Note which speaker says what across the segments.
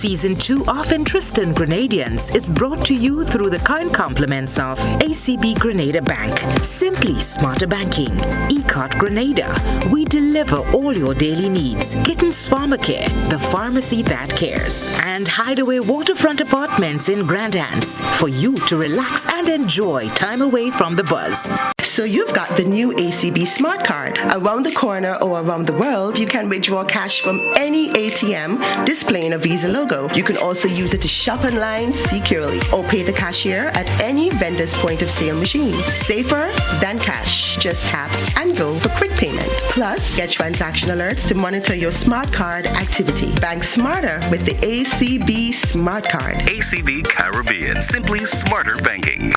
Speaker 1: Season 2 of Interesting Grenadians is brought to you through the kind compliments of ACB Grenada Bank, Simply Smarter Banking, ECOT Grenada, we deliver all your daily needs, Gittens Pharmacare, the pharmacy that cares, and Hideaway Waterfront Apartments in Grenadians for you to relax and enjoy time away from the buzz.
Speaker 2: So you've got the new ACB Smart Card. Around the corner or around the world, you can withdraw cash from any ATM displaying a Visa logo. You can also use it to shop online securely or pay the cashier at any vendor's point of sale machine. Safer than cash. Just tap and go for quick payment. Plus, get transaction alerts to monitor your Smart Card activity. Bank smarter with the ACB Smart Card.
Speaker 3: ACB Caribbean, simply smarter banking.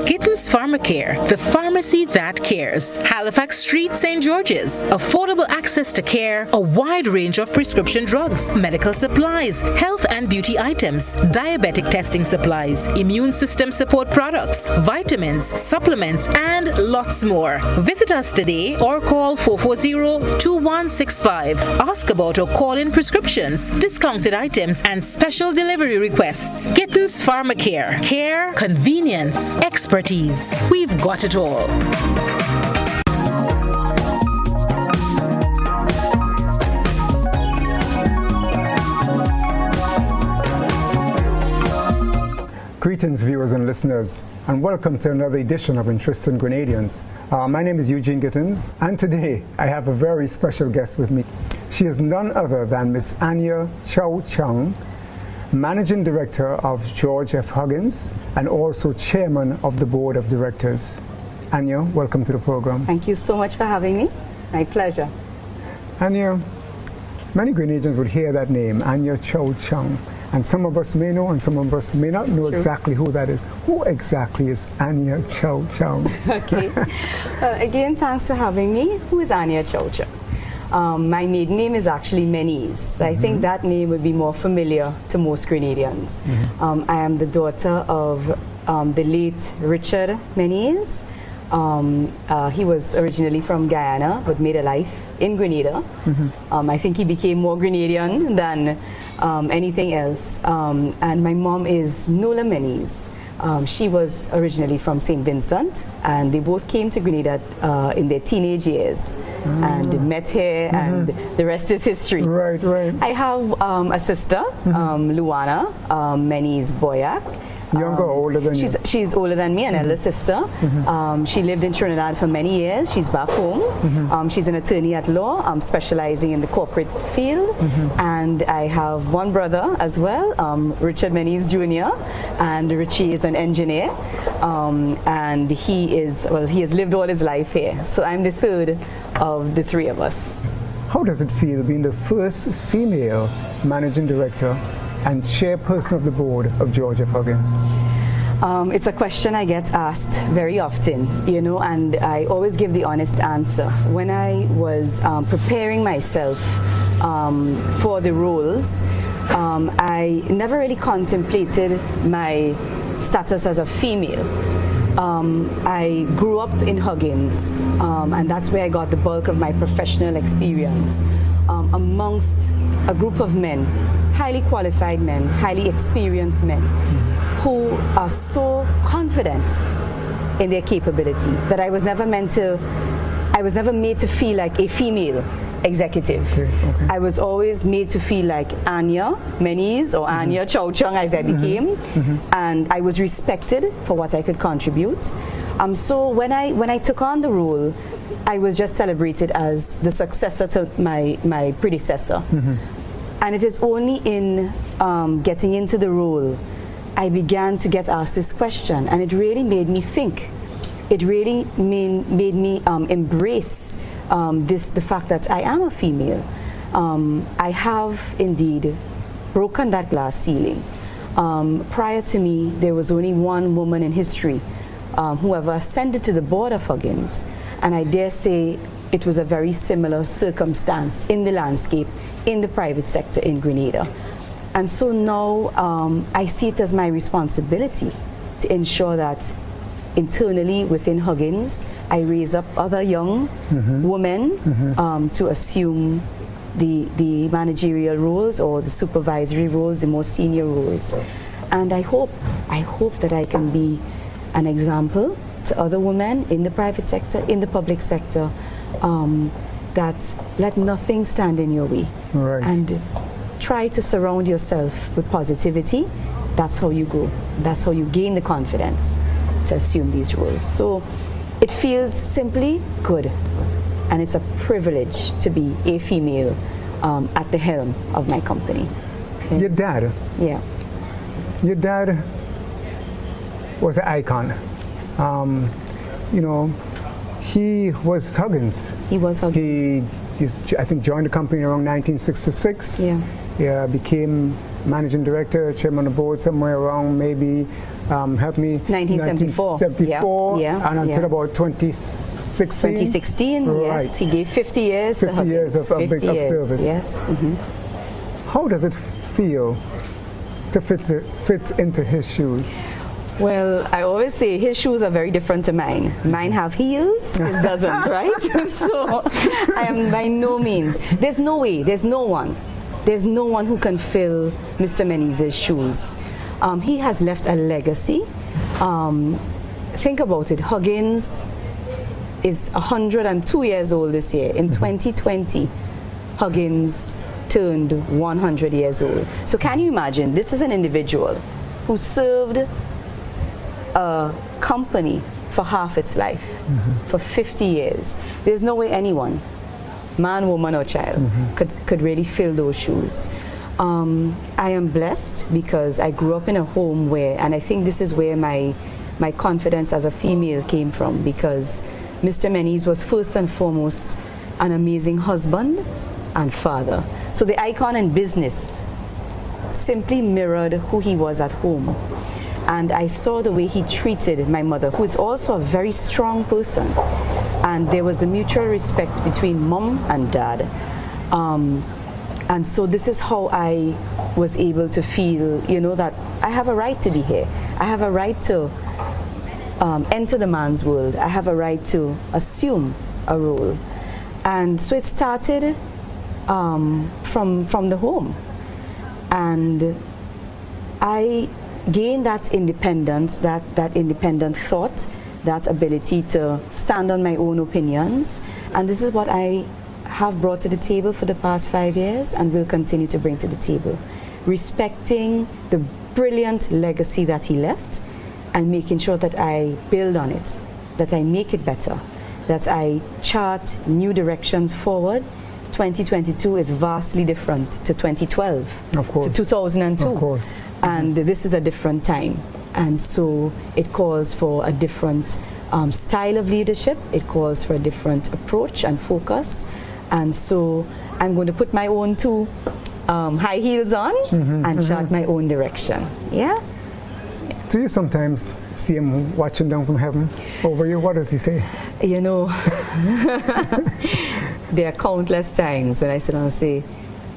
Speaker 1: Gittens Pharmacare, the pharmacy that cares. Halifax Street, St. George's. Affordable access to care, a wide range of prescription drugs, medical supplies, health and beauty items, diabetic testing supplies, immune system support products, vitamins, supplements, and lots more. Visit us today or call 440-2165. Ask about or call in prescriptions, discounted items, and special delivery requests. Gittens Pharmacare. Care, convenience, expertise. We've got it all.
Speaker 4: Greetings, viewers and listeners, and welcome to another edition of Interesting Grenadians. My name is Eugene Gittens, and today I have a very special guest with me. She is none other than Miss Anya Chung, Managing Director of George F. Huggins and also Chairman of the Board of Directors. Anya, welcome to the program.
Speaker 5: Thank you so much for having me. My pleasure.
Speaker 4: Anya, many Grenadians would hear that name, Anya Chung, and some of us may know and some of us may not know exactly who that is. Who exactly is Anya Chung?
Speaker 5: Okay. Again, thanks for having me. Who is Anya Chung? My maiden name is actually Menes. I think that name would be more familiar to most Grenadians. I am the daughter of the late Richard Menes. He was originally from Guyana but made a life in Grenada. I think he became more Grenadian than anything else. And my mom is Nola Menes. She was originally from St. Vincent, and they both came to Grenada in their teenage years and met here, and the rest is history.
Speaker 4: Right, right.
Speaker 5: I have a sister, Luana Menes Boyack.
Speaker 4: Younger or older than you?
Speaker 5: She's older than me, an elder sister. She lived in Trinidad for many years. She's back home. She's an attorney at law, specializing in the corporate field. And I have one brother as well, Richard Menes Jr., and Richie is an engineer. And he has lived all his life here. So I'm the third of the three of us.
Speaker 4: How does it feel being the first female managing director and chairperson of the board of George F. Huggins?
Speaker 5: It's a question I get asked very often, and I always give the honest answer. When I was preparing myself for the roles, I never really contemplated my status as a female. I grew up in Huggins, and that's where I got the bulk of my professional experience amongst a group of men, highly qualified men, highly experienced men, who are so confident in their capability that I was never made to feel like a female executive. Okay. I was always made to feel like Anya Menes or Anya Chung as I became, and I was respected for what I could contribute. So when I took on the role, I was just celebrated as the successor to my predecessor. And it is only in getting into the role I began to get asked this question, and it really made me think. It really made me embrace the fact that I am a female. I have indeed broken that glass ceiling. Prior to me, there was only one woman in history who ever ascended to the board of Huggins, and I dare say it was a very similar circumstance in the landscape in the private sector in Grenada. And so now I see it as my responsibility to ensure that internally within Huggins, I raise up other young women to assume the managerial roles or the supervisory roles, the more senior roles. And I hope that I can be an example to other women in the private sector, in the public sector, that let nothing stand in your way.
Speaker 4: Right.
Speaker 5: And try to surround yourself with positivity. That's how you grow. That's how you gain the confidence to assume these roles. So it feels simply good. And it's a privilege to be a female at the helm of my company. Okay.
Speaker 4: Your dad?
Speaker 5: Yeah.
Speaker 4: Your dad was an icon. You know, he was Huggins.
Speaker 5: He was Huggins.
Speaker 4: He I think, joined the company around 1966.
Speaker 5: Yeah.
Speaker 4: Yeah, became managing director, chairman of the board somewhere around maybe, help me,
Speaker 5: 1974.
Speaker 4: 1974,
Speaker 5: Yeah.
Speaker 4: and until
Speaker 5: Yeah.
Speaker 4: about 2016.
Speaker 5: 2016,
Speaker 4: Right.
Speaker 5: yes. He gave 50 years.
Speaker 4: 50 years of
Speaker 5: 50 years,
Speaker 4: service.
Speaker 5: Yes. Mm-hmm.
Speaker 4: How does it feel to fit into his shoes?
Speaker 5: Well, I always say his shoes are very different to mine. Mine have heels, his doesn't, right? So I am by no means. There's no way, there's no one who can fill Mr. Menezes' shoes. He has left a legacy. Think about it, Huggins is 102 years old this year. In 2020, Huggins turned 100 years old. So can you imagine, this is an individual who served a company for half its life, for 50 years. There's no way anyone, man, woman, or child, could really fill those shoes. I am blessed because I grew up in a home where, and I think this is where my confidence as a female came from, because Mr. Menezes was first and foremost an amazing husband and father. So the icon in business simply mirrored who he was at home. And I saw the way he treated my mother, who is also a very strong person. And there was the mutual respect between mom and dad. And so this is how I was able to feel, you know, that I have a right to be here. I have a right to enter the man's world. I have a right to assume a role. And so it started from the home. And I gain that independence, that independent thought, that ability to stand on my own opinions. And this is what I have brought to the table for the past 5 years and will continue to bring to the table. Respecting the brilliant legacy that he left and making sure that I build on it, that I make it better, that I chart new directions forward. 2022 is vastly different to 2012,
Speaker 4: of course, to
Speaker 5: 2002.
Speaker 4: Of course.
Speaker 5: And this is a different time. And so it calls for a different style of leadership. It calls for a different approach and focus. And so I'm going to put my own two high heels on and chart my own direction. Yeah?
Speaker 4: Do you sometimes see him watching down from heaven over you? What does he say?
Speaker 5: You know, there are countless times when I sit down and say,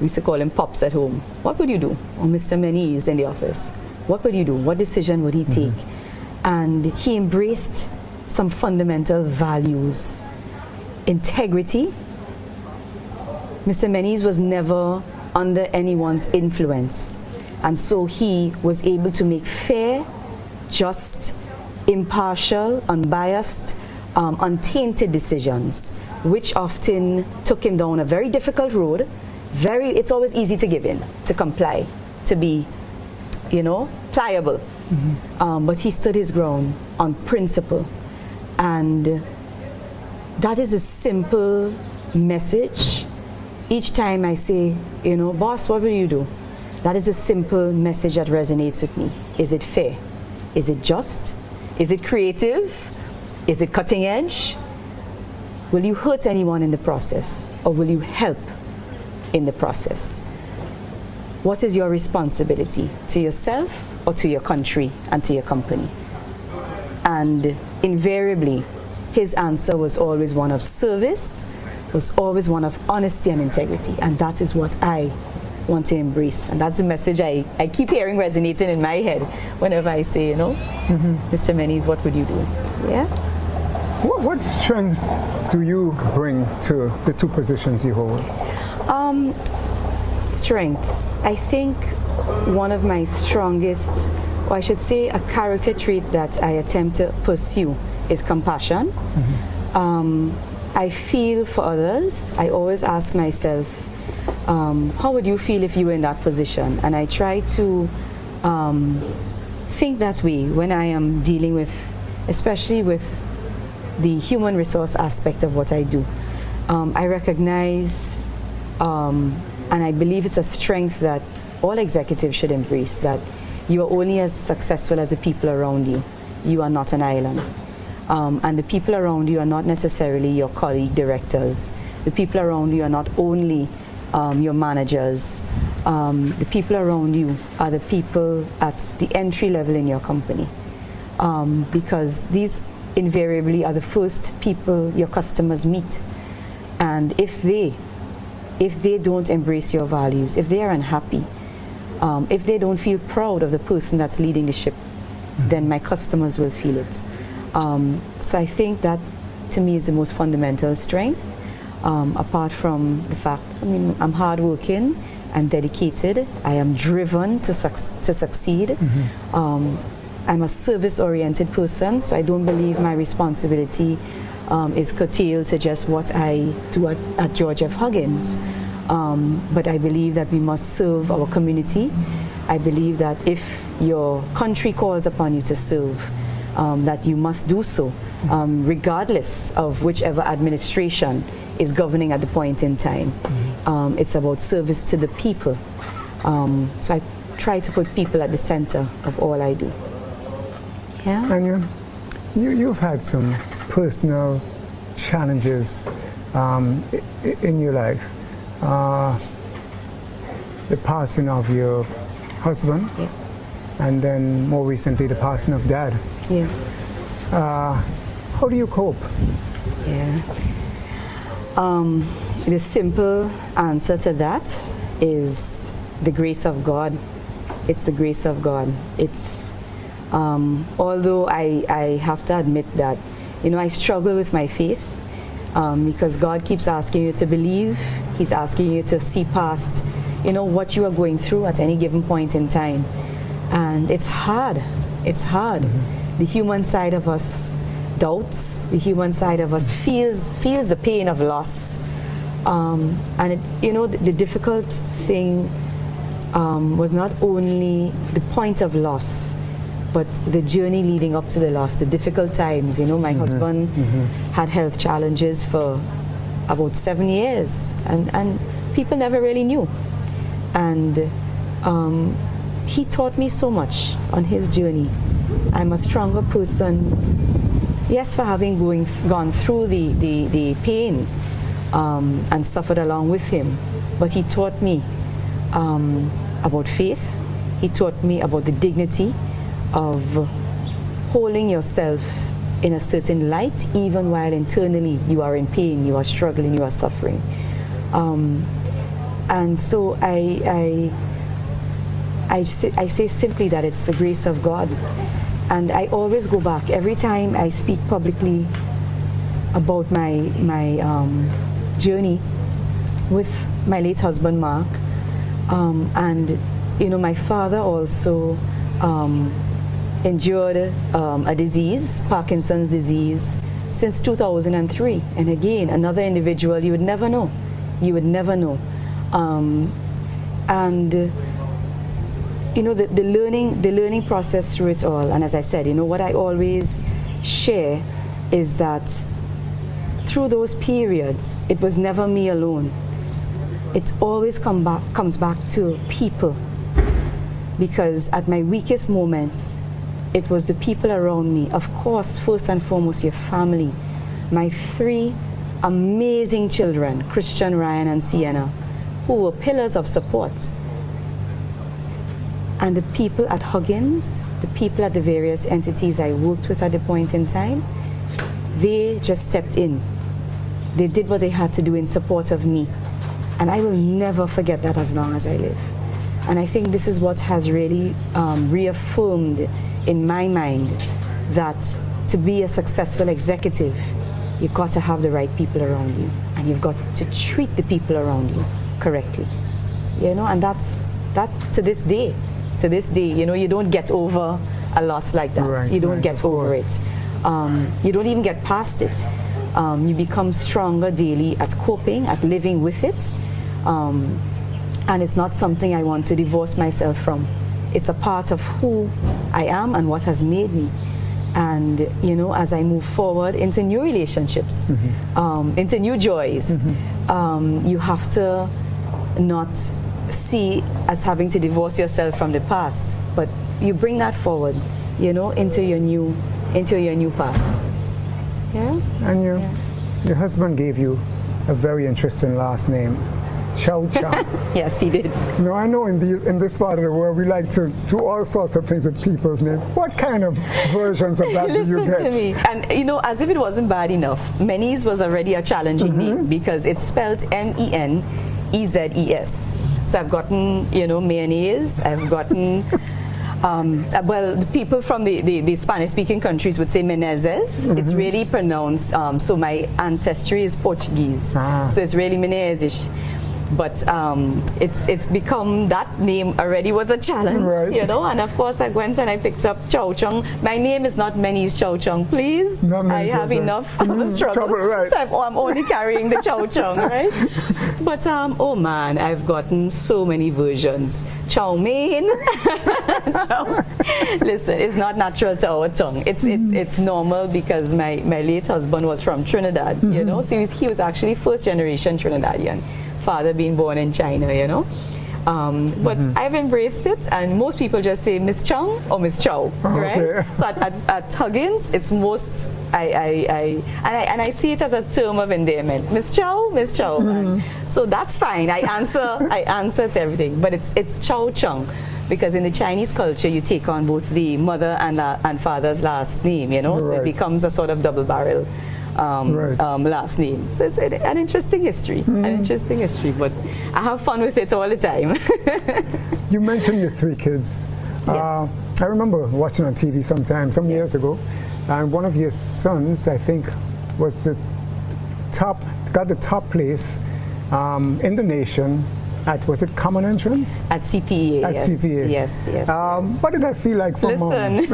Speaker 5: we used to call him Pops at home. What would you do? Or Mr. Menezes in the office. What would you do? What decision would he take? And he embraced some fundamental values. Integrity. Mr. Menezes was never under anyone's influence. And so he was able to make fair, just, impartial, unbiased, untainted decisions, which often took him down a very difficult road. It's always easy to give in, to comply, to be, you know, pliable. But he stood his ground on principle. And that is a simple message. Each time I say, you know, boss, what will you do? That is a simple message that resonates with me. Is it fair? Is it just? Is it creative? Is it cutting edge? Will you hurt anyone in the process, or will you help in the process? What is your responsibility to yourself or to your country and to your company? And invariably, his answer was always one of service, was always one of honesty and integrity. And that is what I want to embrace. And that's the message I keep hearing resonating in my head whenever I say, you know, Mr. Menezes, what would you do? Yeah?
Speaker 4: What strengths do you bring to the two positions you hold?
Speaker 5: Strengths. I think one of my strongest, or I should say a character trait that I attempt to pursue is compassion. I feel for others. I always ask myself, how would you feel if you were in that position? And I try to think that way when I am dealing with, especially with the human resource aspect of what I do. I recognize, and I believe it's a strength that all executives should embrace, that you are only as successful as the people around you. You are not an island. And the people around you are not necessarily your colleague directors. The people around you are not only your managers. The people around you are the people at the entry level in your company. Because these invariably are the first people your customers meet. And if they don't embrace your values, if they are unhappy, if they don't feel proud of the person that's leading the ship, then my customers will feel it. So I think that to me is the most fundamental strength, apart from the fact, I'm hardworking, I'm dedicated, I am driven to succeed. I'm a service-oriented person, so I don't believe my responsibility is curtailed to just what I do at George F. Huggins. But I believe that we must serve our community. I believe that if your country calls upon you to serve, that you must do so, regardless of whichever administration is governing at the point in time. It's about service to the people. So I try to put people at the center of all I do. Yeah.
Speaker 4: Anya, you've had some personal challenges in your life. The passing of your husband,
Speaker 5: Yeah.
Speaker 4: and then more recently the passing of Dad.
Speaker 5: Yeah.
Speaker 4: How do you cope?
Speaker 5: Yeah. The simple answer to that is the grace of God. It's the grace of God. It's although I have to admit that, I struggle with my faith, because God keeps asking you to believe. He's asking you to see past, what you are going through at any given point in time. And it's hard. It's hard. The human side of us doubts. The human side of us feels the pain of loss. And the difficult thing was not only the point of loss, but the journey leading up to the loss, the difficult times. My husband had health challenges for about 7 years, and people never really knew. And he taught me so much on his journey. I'm a stronger person, yes, for having gone through the pain and suffered along with him. But he taught me about faith. He taught me about the dignity of holding yourself in a certain light, even while internally you are in pain, you are struggling, you are suffering. And so I say simply that it's the grace of God. And I always go back every time I speak publicly about my journey with my late husband Mark. And my father also endured a disease, Parkinson's disease, since 2003. And again, another individual you would never know. You would never know. The learning process through it all. And as I said, what I always share is that through those periods, it was never me alone. It always comes back to people. Because at my weakest moments, it was the people around me. Of course, first and foremost, your family. My 3 amazing children, Christian, Ryan, and Sienna, who were pillars of support. And the people at Huggins, the people at the various entities I worked with at the point in time, they just stepped in. They did what they had to do in support of me. And I will never forget that as long as I live. And I think this is what has really reaffirmed in my mind that to be a successful executive, you've got to have the right people around you. And you've got to treat the people around you correctly. You know, and that's to this day. To this day, you know, you don't get over a loss like that.
Speaker 4: Right,
Speaker 5: you don't
Speaker 4: right,
Speaker 5: get over it. You don't even get past it. You become stronger daily at coping, at living with it. And it's not something I want to divorce myself from. It's a part of who I am and what has made me. And, you know, as I move forward into new relationships, into new joys, you have to not see as having to divorce yourself from the past, but you bring that forward, you know, into your new path. Yeah.
Speaker 4: And your husband gave you a very interesting last name, Chow.
Speaker 5: Yes, he did.
Speaker 4: You know, I know in this part of the world we like to do all sorts of things with people's names. What kind of versions of that do you get?
Speaker 5: Listen to me. And you know, as if it wasn't bad enough, Menes was already a challenging name because it's spelled Menezes. So I've gotten, you know, mayonnaise. I've gotten, well, the people from the Spanish-speaking countries would say Menezes. It's really pronounced, so my ancestry is Portuguese. So it's really Menezes. But it's become, that name already was a challenge, you know. And of course I went and I picked up Chow Chung. My name is not Menes Chow Chung, please. I have enough of a struggle. So I'm only carrying the Chow Chung, right? But oh man, I've gotten so many versions. Chow mein. Listen, it's not natural to our tongue. It's normal because my late husband was from Trinidad, you know. So he was actually first generation Trinidadian. Father being born in China, you know. But I've embraced it, and most people just say Miss Chung or Miss Chow, right? So at Huggins, it's most I see it as a term of endearment. Miss Chow, Miss Chow. So that's fine. I answer to everything, but it's Chow Chung, because in the Chinese culture you take on both the mother and father's last name, you know. So it becomes a sort of double barrel. Last name. So it's an interesting history, but I have fun with it all the time.
Speaker 4: You mentioned your 3 kids.
Speaker 5: Yes.
Speaker 4: I remember watching on TV some years ago, and one of your sons, I think, was got the top place in the nation at, was it Common Entrance?
Speaker 5: At CPA.
Speaker 4: At CPA.
Speaker 5: Yes.
Speaker 4: What did that feel like for Mom?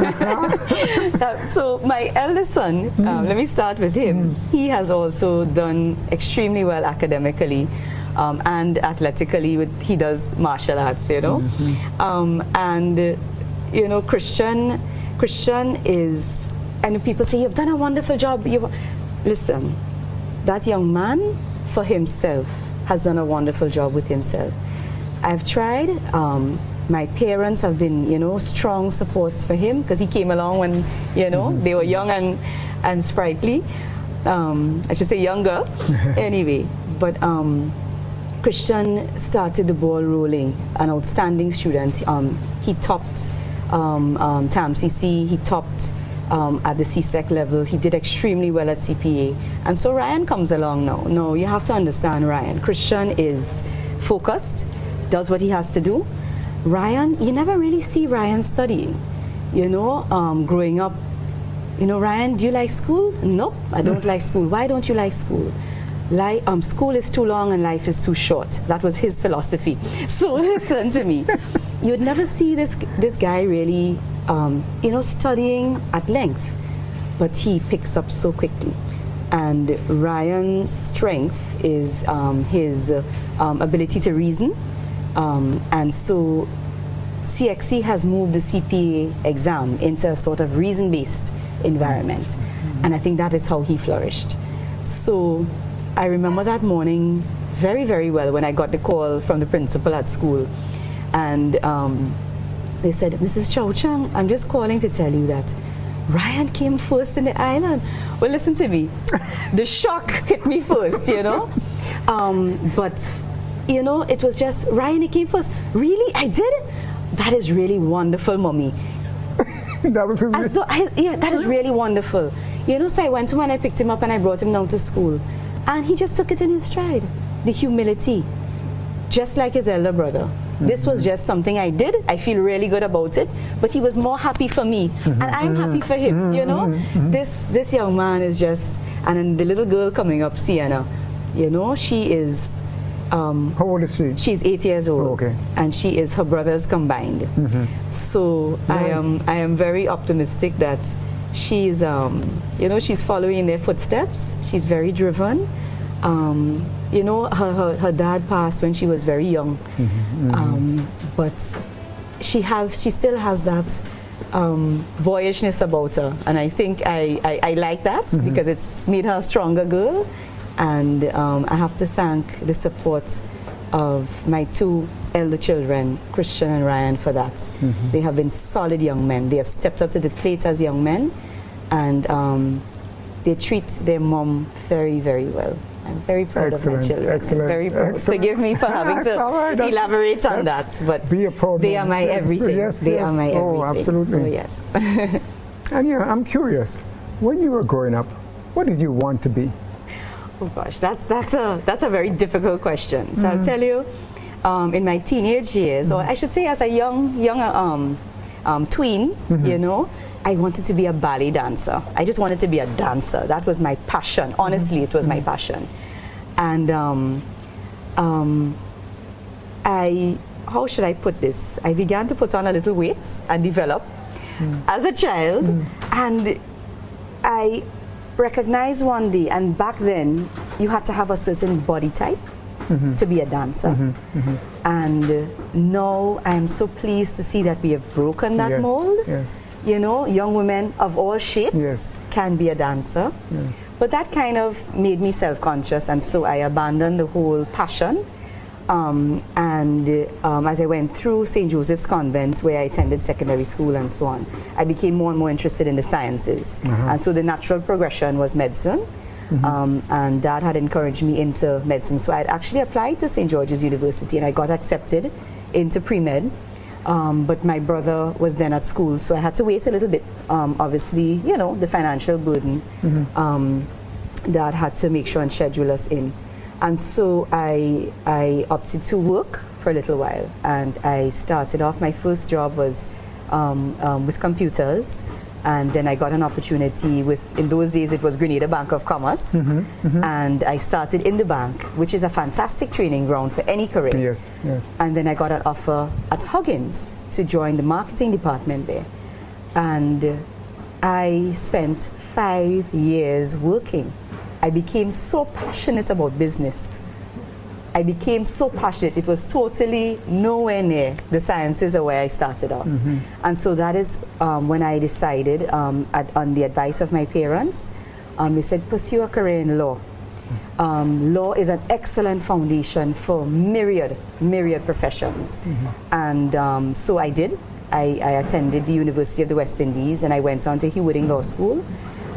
Speaker 5: So my eldest son, let me start with him. He has also done extremely well academically and athletically. He does martial arts, you know. And, you know, Christian is, and people say, you've done a wonderful job. Listen, that young man for himself has done a wonderful job with himself. I've tried. My parents have been, you know, strong supports for him because he came along when, you know, they were young and sprightly. I should say younger. Anyway, but Christian started the ball rolling, an outstanding student. He topped TAM-CC, he topped at the CSEC level. He did extremely well at CPA. And so Ryan comes along now. No, you have to understand Ryan. Christian is focused, does what he has to do. Ryan, you never really see Ryan studying. You know, growing up, you know, Ryan, do you like school? Nope, I don't like school. Why don't you like school? School is too long and life is too short. That was his philosophy. So listen to me. You'd never see this guy really, you know, studying at length, but he picks up so quickly. And Ryan's strength is his ability to reason. And so CXC has moved the CPA exam into a sort of reason-based environment. And I think that is how he flourished. So I remember that morning very, very well when I got the call from the principal at school. And they said, Mrs. Chow Chung, I'm just calling to tell you that Ryan came first in the island. Well, listen to me. The shock hit me first, you know. But, you know, it was just, Ryan, he came first. Really? I did it? That is really wonderful, Mommy.
Speaker 4: That was his
Speaker 5: yeah, that is really wonderful. You know, so I went to him and I picked him up and I brought him down to school. And he just took it in his stride. The humility. Just like his elder brother. This was just something I did. I feel really good about it. But he was more happy for me. And I'm happy for him, you know. This young man is just, and then the little girl coming up, Sienna, you know, she is
Speaker 4: How old is she?
Speaker 5: She's 8 years old.
Speaker 4: Oh, okay.
Speaker 5: And she is her brothers combined. So
Speaker 4: Nice.
Speaker 5: I am very optimistic that she's she's following in their footsteps. She's very driven. Her dad passed when she was very young, but she still has that boyishness about her, and I think I like that because it's made her a stronger girl. And I have to thank the support of my two elder children, Christian and Ryan, for that. They have been solid young men. They have stepped up to the plate as young men, and they treat their mom very, very well. I'm very proud of my children.
Speaker 4: Excellent.
Speaker 5: I'm very proud. Forgive me for having to elaborate on that, but
Speaker 4: be a proud
Speaker 5: they are my everything.
Speaker 4: Yes,
Speaker 5: they are my everything.
Speaker 4: Oh, absolutely.
Speaker 5: Oh, yes.
Speaker 4: And I'm curious, when you were growing up, what did you want to be?
Speaker 5: Oh gosh, that's a very difficult question. So I'll tell you, in my teenage years, or I should say as a young tween, I wanted to be a ballet dancer. I just wanted to be a dancer. That was my passion. Honestly, it was my passion. And how should I put this? I began to put on a little weight and develop as a child, and I recognized one day, and back then you had to have a certain body type to be a dancer. And now I am so pleased to see that we have broken that mold.
Speaker 4: Yes.
Speaker 5: Young women of all shapes can be a dancer.
Speaker 4: Yes.
Speaker 5: But that kind of made me self-conscious, and so I abandoned the whole passion. As I went through St. Joseph's Convent, where I attended secondary school and so on, I became more and more interested in the sciences. And so the natural progression was medicine. And Dad had encouraged me into medicine. So I had actually applied to St. George's University, and I got accepted into pre-med. But my brother was then at school, so I had to wait a little bit. Obviously, the financial burden. Dad had to make sure and schedule us in. And so I opted to work for a little while, and I started off, my first job was with computers, and then I got an opportunity in those days it was Grenada Bank of Commerce, and I started in the bank, which is a fantastic training ground for any career.
Speaker 4: Yes, yes.
Speaker 5: And then I got an offer at Huggins to join the marketing department there, and I spent 5 years working. I became so passionate about business. I became so passionate. It was totally nowhere near the sciences or where I started off. And so that is when I decided, on the advice of my parents, they said, pursue a career in law. Law is an excellent foundation for myriad professions. And so I did. I attended the University of the West Indies, and I went on to Hewarding Law School.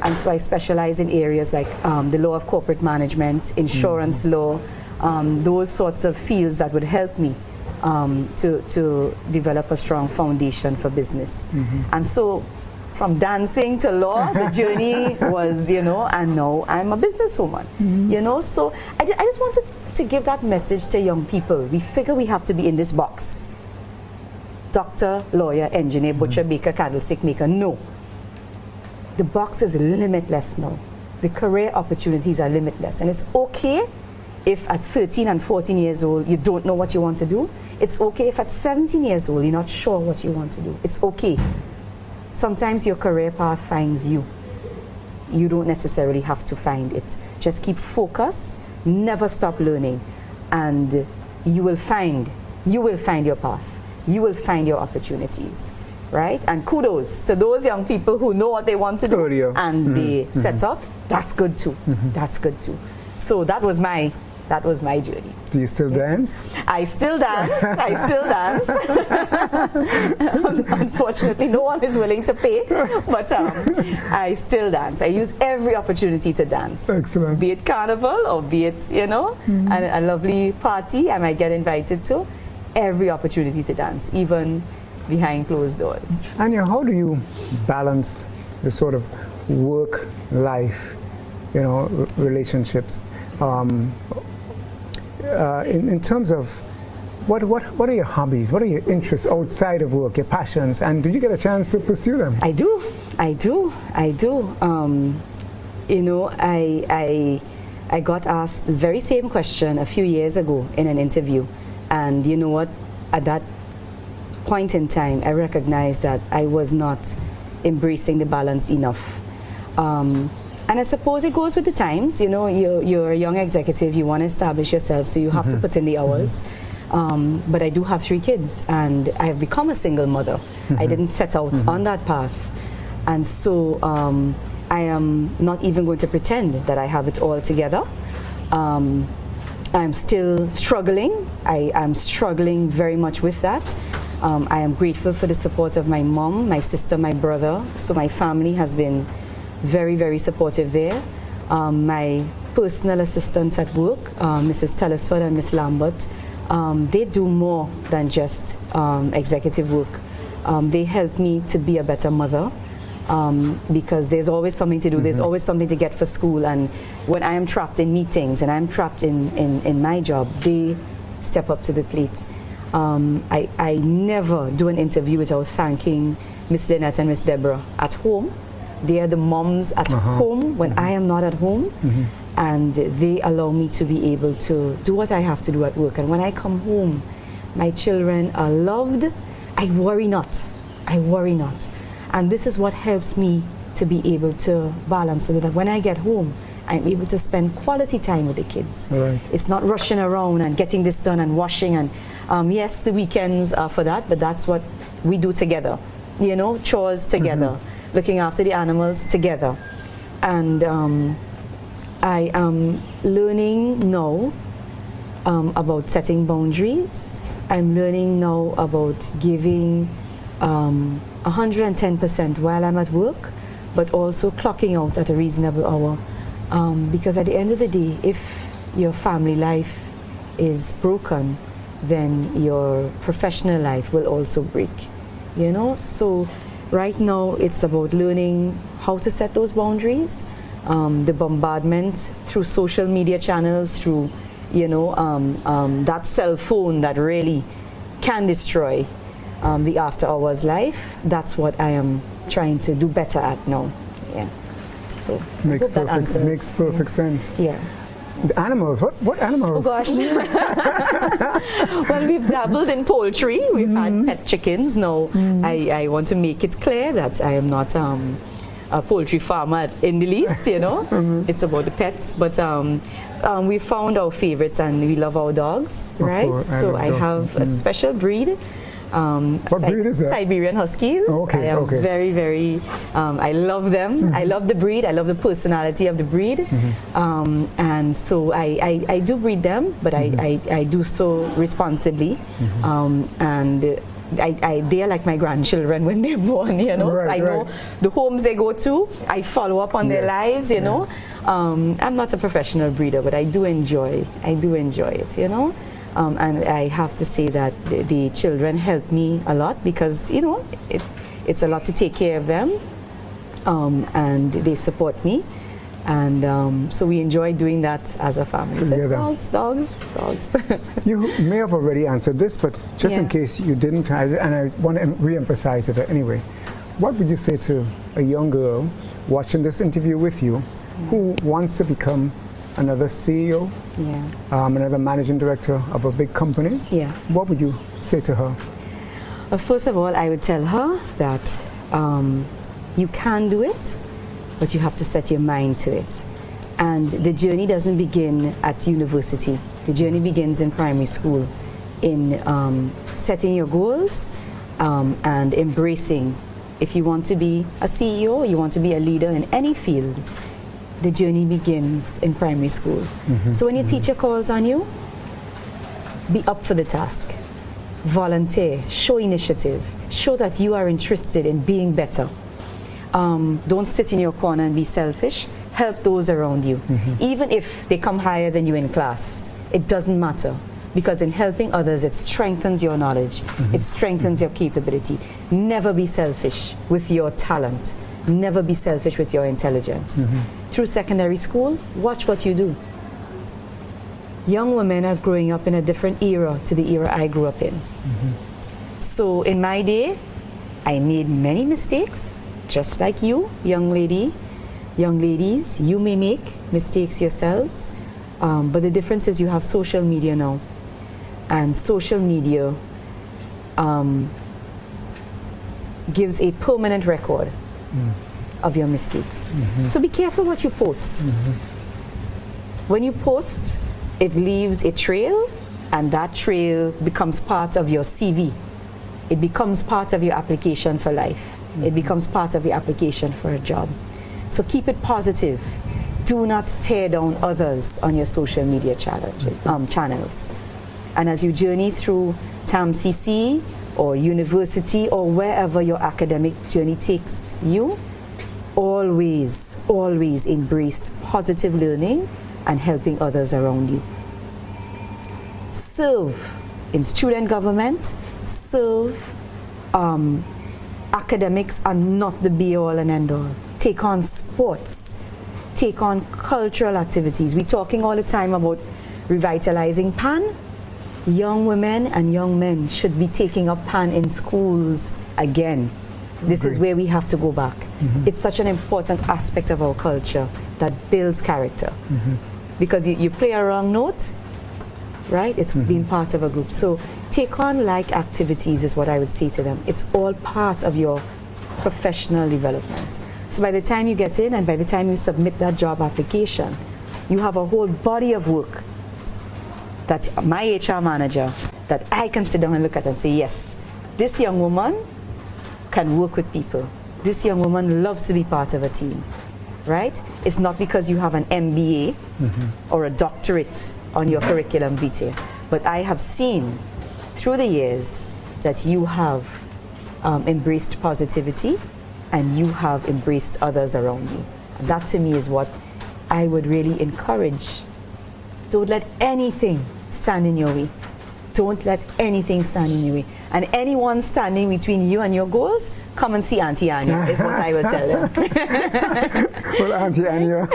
Speaker 5: And so I specialize in areas like the law of corporate management, insurance law, those sorts of fields that would help me to develop a strong foundation for business. And so from dancing to law, the journey was, and now I'm a businesswoman, So I just wanted to give that message to young people. We figure we have to be in this box. Doctor, lawyer, engineer, butcher, baker, candlestick maker. No. The box is limitless now. The career opportunities are limitless. And it's okay if at 13 and 14 years old you don't know what you want to do. It's okay if at 17 years old you're not sure what you want to do. It's okay. Sometimes your career path finds you. You don't necessarily have to find it. Just keep focus, never stop learning, and you will find your path. You will find your opportunities. Right? And kudos to those young people who know what they want to do and they set up. That's good too. That's good too. So that was my journey.
Speaker 4: Do you still dance?
Speaker 5: I still dance. I still dance. Unfortunately, no one is willing to pay, but I still dance. I use every opportunity to dance.
Speaker 4: Excellent.
Speaker 5: Be it carnival or be it, a lovely party I might get invited to. Every opportunity to dance, even behind closed doors.
Speaker 4: Anya, how do you balance the sort of work life, relationships, in terms of what are your hobbies? What are your interests outside of work, your passions, and do you get a chance to pursue them?
Speaker 5: I do. I I got asked the very same question a few years ago in an interview. And you know what? At that point in time, I recognized that I was not embracing the balance enough. And I suppose it goes with the times. You know, you're a young executive, you want to establish yourself, so you have to put in the hours. But I do have 3 kids, and I have become a single mother. I didn't set out on that path. And so I am not even going to pretend that I have it all together. I'm still struggling. I am struggling very much with that. I am grateful for the support of my mom, my sister, my brother. So my family has been very, very supportive there. My personal assistants at work, Mrs. Telesford and Miss Lambert, they do more than just executive work. They help me to be a better mother. Because there's always something to do, there's always something to get for school, and when I am trapped in meetings and I'm trapped in my job, they step up to the plate. I never do an interview without thanking Miss Lynette and Miss Deborah at home. They are the moms at home when I am not at home, and they allow me to be able to do what I have to do at work. And when I come home, my children are loved. I worry not. I worry not. And this is what helps me to be able to balance so that when I get home, I'm able to spend quality time with the kids.
Speaker 4: Right.
Speaker 5: It's not rushing around and getting this done and washing. And yes, the weekends are for that, but that's what we do together. You know, chores together, looking after the animals together. And I am learning now about setting boundaries. I'm learning now about giving 110% while I'm at work, but also clocking out at a reasonable hour. Because at the end of the day, if your family life is broken, then your professional life will also break. You know, so right now it's about learning how to set those boundaries. The bombardment through social media channels, through, you know, that cell phone that really can destroy the after hours life. That's what I am trying to do better at now. Yeah. So
Speaker 4: makes perfect sense.
Speaker 5: Yeah.
Speaker 4: The animals, what animals?
Speaker 5: Oh gosh. Well, we've dabbled in poultry. We've had pet chickens. Now I want to make it clear that I am not a poultry farmer in the least, you know. It's about the pets, but we found our favorites and we love our dogs, right? So I have a special breed.
Speaker 4: What breed is that?
Speaker 5: Siberian Huskies.
Speaker 4: Okay,
Speaker 5: I am very, very, I love them. I love the breed. I love the personality of the breed. And so I do breed them, but I do so responsibly. And they are like my grandchildren when they're born, you know.
Speaker 4: Right,
Speaker 5: so I know the homes they go to, I follow up on their lives, you know. I'm not a professional breeder, but I do enjoy it, you know. And I have to say that the children help me a lot because, you know, it's a lot to take care of them, and they support me. And so we enjoy doing that as a family.
Speaker 4: Together.
Speaker 5: So it's dogs.
Speaker 4: You may have already answered this, but just in case you didn't, and I want to re-emphasize it anyway, what would you say to a young girl watching this interview with you who wants to become another CEO, another managing director of a big company? What would you say to her?
Speaker 5: Well, first of all, I would tell her that you can do it, but you have to set your mind to it. And the journey doesn't begin at university. The journey begins in primary school, in setting your goals and embracing. If you want to be a CEO, you want to be a leader in any field, the journey begins in primary school. So when your teacher calls on you, be up for the task. Volunteer, show initiative, show that you are interested in being better. Don't sit in your corner and be selfish. Help those around you. Even if they come higher than you in class, it doesn't matter. Because in helping others, it strengthens your knowledge. It strengthens your capability. Never be selfish with your talent. Never be selfish with your intelligence. Through secondary school, watch what you do. Young women are growing up in a different era to the era I grew up in. So in my day, I made many mistakes, just like you, young ladies, you may make mistakes yourselves, But the difference is you have social media now, and social media gives a permanent record of your mistakes. So be careful what you post. When you post, it leaves a trail, and that trail becomes part of your CV. It becomes part of your application for life. It becomes part of your application for a job. So keep it positive. Do not tear down others on your social media channels. And as you journey through TAMCC or university or wherever your academic journey takes you, always, always embrace positive learning and helping others around you. Serve in student government, serve. Academics are not the be-all and end-all. Take on sports, take on cultural activities. We're talking all the time about revitalizing PAN. Young women and young men should be taking up PAN in schools again. This is where we have to go back. It's such an important aspect of our culture that builds character. Because you play a wrong note, right? It's being part of a group. So take on like activities is what I would say to them. It's all part of your professional development. So by the time you get in and by the time you submit that job application, you have a whole body of work that my HR manager, that I can sit down and look at and say, yes, this young woman can work with people. This young woman loves to be part of a team, right? It's not because you have an MBA or a doctorate on your curriculum vitae, but I have seen through the years that you have embraced positivity and you have embraced others around you. And that to me is what I would really encourage. Don't let anything stand in your way. Don't let anything stand in your way. And anyone standing between you and your goals, come and see Auntie Anya, is what I will tell them.
Speaker 4: Well, Auntie Anya,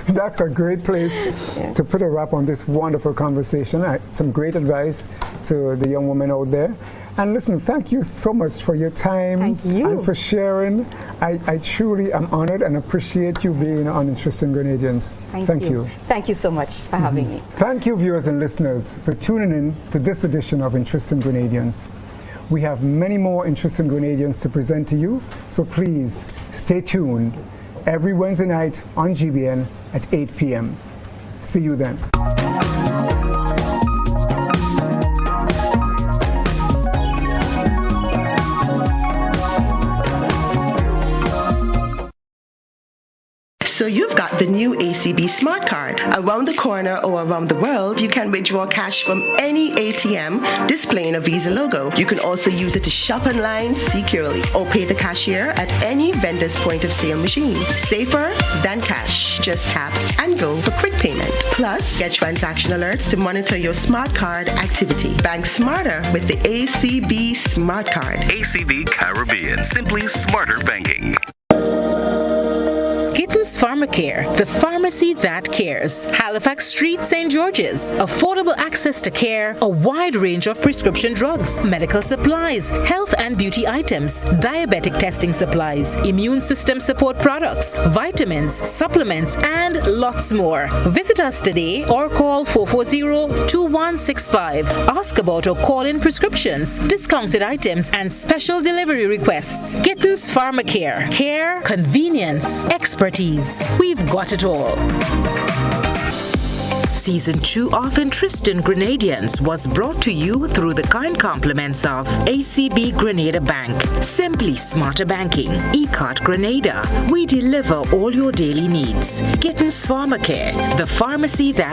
Speaker 4: that's a great place to put a wrap on this wonderful conversation. Some great advice to the young women out there. And listen, thank you so much for your time.
Speaker 5: Thank you.
Speaker 4: And for sharing. I truly am honored and appreciate you being on Interesting Grenadians.
Speaker 5: Thank you. Thank you so much for having me.
Speaker 4: Thank you, viewers and listeners, for tuning in to this edition of Interesting Grenadians. We have many more Interesting Grenadians to present to you, so please stay tuned every Wednesday night on GBN at 8 p.m. See you then.
Speaker 2: So you've got the new ACB Smart Card. Around the corner or around the world, you can withdraw cash from any ATM displaying a Visa logo. You can also use it to shop online securely or pay the cashier at any vendor's point of sale machine. Safer than cash. Just tap and go for quick payment. Plus, get transaction alerts to monitor your Smart Card activity. Bank smarter with the ACB Smart Card.
Speaker 3: ACB Caribbean. Simply smarter banking.
Speaker 1: Gittens Pharmacare, the pharmacy that cares. Halifax Street, St. George's. Affordable access to care, a wide range of prescription drugs, medical supplies, health and beauty items, diabetic testing supplies, immune system support products, vitamins, supplements, and lots more. Visit us today or call 440-2165. Ask about or call in prescriptions, discounted items, and special delivery requests. Gittens Pharmacare. Care, convenience, expertise. We've got it all. Season 2 of Interesting Grenadians was brought to you through the kind compliments of ACB Grenada Bank, Simply Smarter Banking, ECOT Grenada. We deliver all your daily needs. Gittens Pharmacare, the pharmacy that